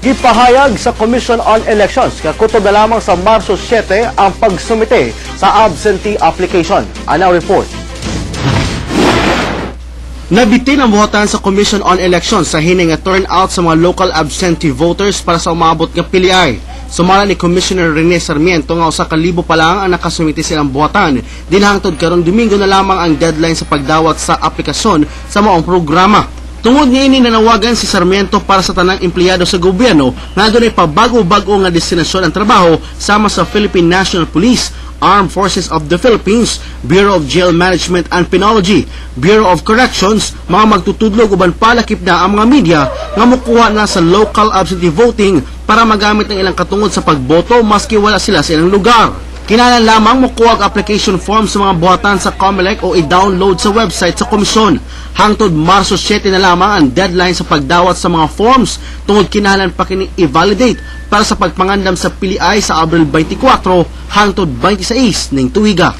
Gipahayag sa Commission on Elections nga kutob na lamang sa Marso 7 ang pagsumite sa absentee application. Ana report. Nabitin ang buhatan sa Commission on Elections sa hining nga turnout sa mga local absentee voters para sa umabot nga piliay. Sumala ni Commissioner Rene Sarmiento nga usa ka libo pa lang ang nakasumite silang buhatan. Dinhangtod karong Domingo na lamang ang deadline sa pagdawat sa aplikasyon sa maong programa. Tungod niini nanawagan si Sarmiento para sa tanang empleyado sa gobyerno nga adunay pabago-bago nga destinasyon ang trabaho sama sa Philippine National Police, Armed Forces of the Philippines, Bureau of Jail Management and Penology, Bureau of Corrections, mga magtutudlog uban palakip na ang mga media nga mokuha na sa local absentee voting para magamit ng ilang katungod sa pagboto maski wala sila sa ilang lugar. Kinahanglan lamang mokuha ang application form sa mga buhatan sa COMELEC o i-download sa website sa komisyon. Hangtod Marso 7 na lamang ang deadline sa pagdawat sa mga forms tungod kinahanglan pa kini i-validate para sa pagpangandam sa piliay sa Abril 24 hangtod 26 ning tuiga.